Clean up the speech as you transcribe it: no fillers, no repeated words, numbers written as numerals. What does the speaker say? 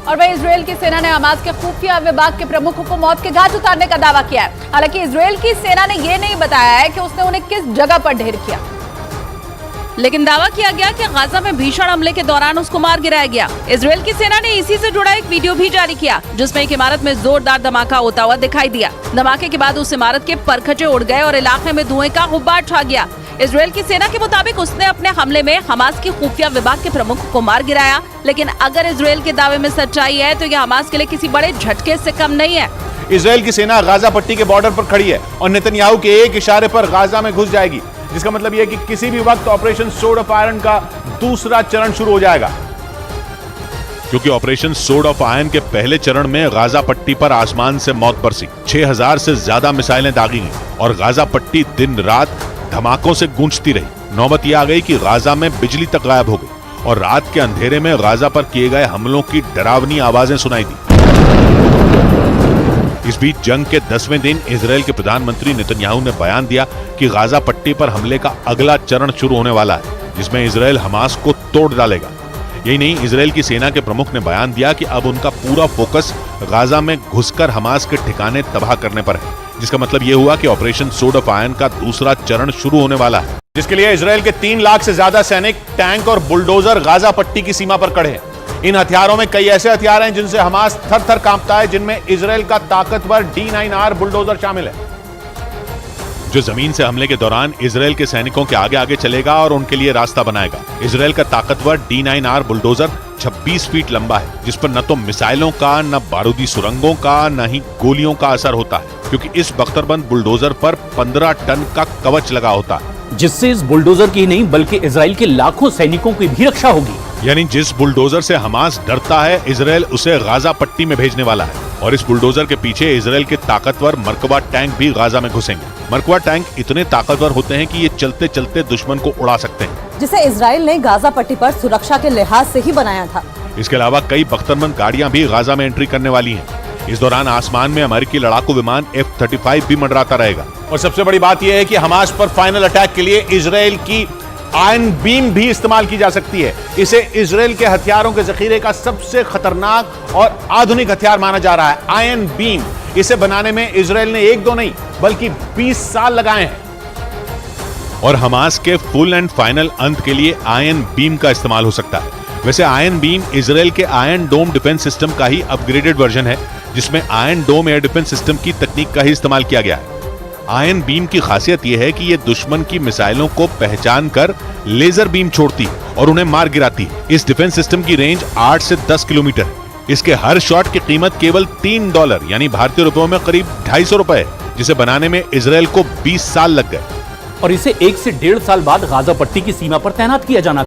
और वहीं इजरायल की सेना ने हमास के खुफिया विभाग के प्रमुख को मौत के घाट उतारने का दावा किया है। हालांकि इजरायल की सेना ने यह नहीं बताया है कि उसने उन्हें किस जगह पर ढेर किया, लेकिन दावा किया गया कि गाजा में भीषण हमले के दौरान उसको मार गिराया गया। इजरायल की सेना ने इसी से जुड़ा एक वीडियो भी जारी किया, जिसमें एक इमारत में जोरदार धमाका होता हुआ दिखाई दिया। धमाके के बाद उस इमारत के परखचे उड़ गए और इलाके में धुएं का गुब्बार छा गया। इजरायल की सेना के मुताबिक उसने अपने हमले में हमास की खुफिया विभाग के प्रमुख को मार गिराया, लेकिन अगर इजरायल के दावे में सच्चाई है तो यह हमास के लिए किसी बड़े झटके से कम नहीं है। इजरायल की सेना गाजा पट्टी के बॉर्डर पर खड़ी है और नेतन्याहू के एक इशारे पर गाजा में घुस जाएगी, जिसका मतलब यह है कि किसी भी वक्त ऑपरेशन सोर्ड ऑफ आयरन का दूसरा चरण शुरू हो जाएगा। क्योंकि ऑपरेशन सोर्ड ऑफ आयरन के पहले चरण में गाजा पट्टी पर आसमान से मौत बरसी, 6000 से ज्यादा मिसाइलें दागी गईं और गाजा पट्टी दिन रात धमाकों से गूंजती रही। नौबत यह आ गई कि गाजा में बिजली तक गायब हो गई और रात के अंधेरे में गाजा पर किए गए हमलों की डरावनी आवाजें सुनाई दी। इस बीच जंग के 10वें दिन इजरायल के प्रधानमंत्री नेतन्याहू ने बयान दिया कि गाजा पट्टी पर हमले का अगला चरण शुरू होने वाला है, जिसमें इजरायल हमास को तोड़ डालेगा। यही नहीं, इजरायल की सेना के प्रमुख ने बयान दिया कि अब उनका पूरा फोकस गाजा में घुसकर हमास के ठिकाने तबाह करने पर है, जिसका मतलब यह हुआ कि ऑपरेशन सोर्ड ऑफ आयरन का दूसरा चरण शुरू होने वाला है, जिसके लिए इजरायल के 3 लाख से ज्यादा सैनिक, टैंक और बुलडोजर गाजा पट्टी की सीमा पर खड़े हैं। इन हथियारों में कई ऐसे हथियार हैं जिनसे हमास थर-थर कांपता है, जिनमें इजरायल का ताकतवर D9R बुलडोजर शामिल है, जो जमीन से हमले के दौरान इजरायल के सैनिकों के आगे आगे चलेगा और उनके लिए रास्ता बनाएगा। इजरायल का ताकतवर D9R बुलडोजर 26 फीट लंबा है, जिस पर न तो मिसाइलों का, न बारूदी सुरंगों का, न ही गोलियों का असर होता है, क्योंकि इस बख्तरबंद बुलडोजर पर 15 टन का कवच लगा होता है, जिससे इस बुलडोजर की नहीं बल्कि इजरायल के लाखों सैनिकों की भी रक्षा होगी। यानी जिस बुलडोजर से हमास डरता है, इजरायल उसे गाजा पट्टी में भेजने वाला है और इस बुलडोजर के पीछे इजरायल के ताकतवर मरकबा टैंक भी गाजा में घुसेंगे। मरकबा टैंक इतने ताकतवर होते हैं कि ये चलते चलते दुश्मन को उड़ा सकते हैं, जिसे इजरायल ने गाजा पट्टी पर सुरक्षा के लिहाज से ही बनाया था। इसके अलावा कई बख्तरबंद गाड़ियां भी गाजा में एंट्री करने वाली हैं। इस दौरान आसमान में अमेरिकी लड़ाकू विमान F-35 भी मंडराता रहेगा। और सबसे बड़ी बात यह है कि हमास पर फाइनल अटैक के लिए इजरायल की आयरन बीम भी इस्तेमाल की जा सकती है। इसे इजरायल के हथियारों के जखीरे का सबसे खतरनाक और आधुनिक हथियार माना जा रहा है, आयरन बीम। इसे बनाने में इजरायल ने 1-2 नहीं बल्कि 20 साल लगाए हैं। और हमास के फुल एंड फाइनल अंत के लिए आयरन बीम का इस्तेमाल हो सकता है। वैसे आयरन बीम इजरायल के आयरन डोम डिफेंस सिस्टम का ही अपग्रेडेड वर्जन है, जिसमें आयरन डोम एयर डिफेंस सिस्टम की तकनीक का ही इस्तेमाल किया गया है। आयरन बीम की खासियत यह है कि यह दुश्मन की मिसाइलों को पहचान कर लेजर बीम छोड़ती और उन्हें मार गिराती है। इस डिफेंस सिस्टम की रेंज 8 से 10 किलोमीटर है। इसके हर शॉट की कीमत केवल $3 यानी भारतीय रुपयों में करीब 250 रुपए है, जिसे बनाने में इजरायल को 20 साल लग गए और इसे 1 से 1.5 साल बाद गाजा पट्टी की सीमा पर तैनात किया जाना